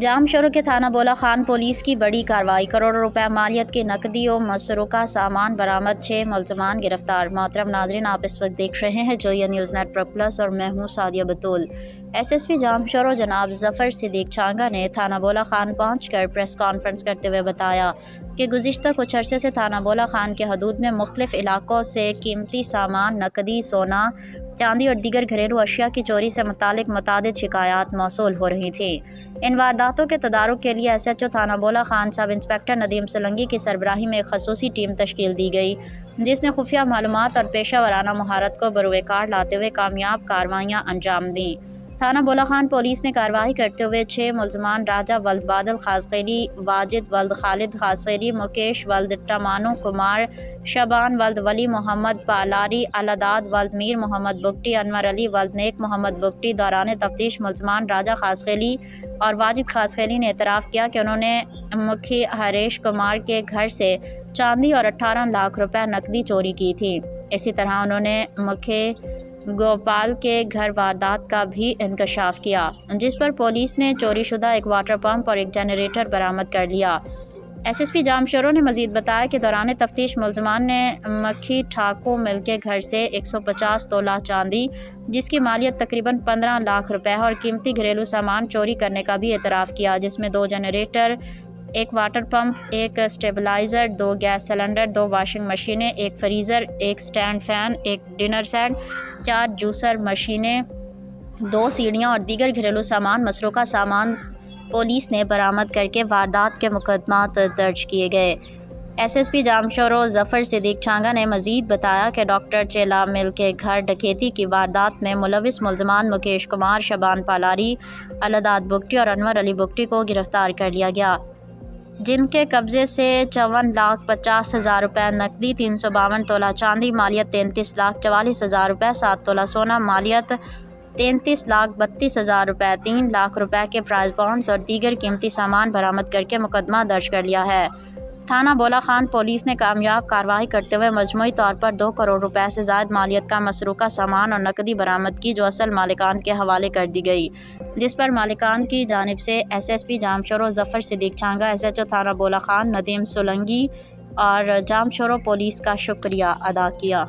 जाम शोरों के थाना बोला खान पुलिस की बड़ी कार्रवाई, करोड़ों रुपए मालियत के नकदी और मसरूका सामान बरामद, 6 मुलजमान गिरफ्तार। मोहतरम नाजरीन, आप इस वक्त देख रहे हैं जोया न्यूज़ नेटवर्क प्लस और मैं हूँ सादिया बतूल। एसएसपी जाम शोरों जनाब जफर सिद्दीक छांगा ने थाना बोला खान पहुंचकर प्रेस कॉन्फ्रेंस करते हुए बताया कि गुज़िश्ता कुछ अरसे से थाना बोला खान के हदूद में मुख्तलिफ इलाकों से कीमती सामान, नकदी, सोना, चांदी और दीगर घरेलू अशिया की चोरी से मुतालिक मुतादिद शिकायत मौसूल हो रही थी। इन वारदातों के तदारुक के लिए SHO थाना बोला खान सब इंस्पेक्टर नदीम सोलंकी की सरबराही में एक खसूसी टीम तश्कील दी गई, जिसने खुफिया मालूमात और पेशा वराना महारत को बरूए कार लाते हुए कामयाब कार्रवाइयाँ अंजाम दी। थाना बोला खान पुलिस ने कार्रवाई करते हुए 6 मुलजमान राजा वल्द बादल खासखेली, वाजिद वल्द खालिद खासखेली, मुकेश वल्द टमानो कुमार, शबान वल्द वली मोहम्मद पालारी, अलादाद वल्द मीर मोहम्मद बुगटी, अनवर अली वल्द नेक मोहम्मद बुगटी। दौरान तफ्तीश मुलजमान राजा खासखेली और वाजिद खासखेली ने एतराफ़ किया कि उन्होंने मुखी हरेश कुमार के घर से चांदी और 18 लाख रुपए नकदी चोरी की थी। इसी तरह उन्होंने मुखी गोपाल के घर वारदात का भी इंकशाफ किया, जिस पर पुलिस ने चोरी शुदा एक वाटर पंप और एक जनरेटर बरामद कर लिया। SSP जाम शोरों ने मजीद बताया कि दौरान तफ्तीश मुलजमान ने मक्खी ठाको मिल के घर से 150 तोला चांदी, जिसकी मालियत तकरीबन 15 लाख रुपए और कीमती घरेलू सामान चोरी करने का भी एतराफ़ किया, जिसमें 2 जनरेटर, एक वाटर पंप, एक स्टेबलाइज़र, 2 गैस सिलेंडर, 2 वॉशिंग मशीनें, एक फ्रीज़र, एक स्टैंड फ़ैन, एक डिनर सेट, 4 जूसर मशीनें, 2 सीढ़ियाँ और दीगर घरेलू सामान मसरूका सामान पुलिस ने बरामद करके वारदात के मुकदमात दर्ज किए गए। SSP जाम शोरों जफर सिद्दीक छांगा ने मजीद बताया कि डॉक्टर चेला मिल के घर डकैती की वारदात में मुलविस मुलजमान मुकेश कुमार, शबान पालारी, अलादाद बुगटी और अनवर अली बुगटी को गिरफ्तार कर लिया गया, जिनके कब्ज़े से 54,50,000 रुपये नकदी, 352 तोला चांदी, मालियत 33,44,000 रुपये, 7 तोला सोना, मालियत 33,32,000 रुपये, 3 लाख रुपए के प्राइज बॉन्ड्स और दीगर कीमती सामान बरामद करके मुकदमा दर्ज कर लिया है। थाना बोला खान पुलिस ने कामयाब कार्रवाई करते हुए मजमूई तौर पर 2 करोड़ रुपए से ज़ायद मालियत का मसरूका सामान और नकदी बरामद की, जो असल मालिकान के हवाले कर दी गई, जिस पर मालिकान की जानिब से SSP जाम शोरों जफर सिद्दीक छांगा, SHO थाना बोला खान नदीम सोलंकी और जाम शोरों पुलिस का शुक्रिया अदा किया।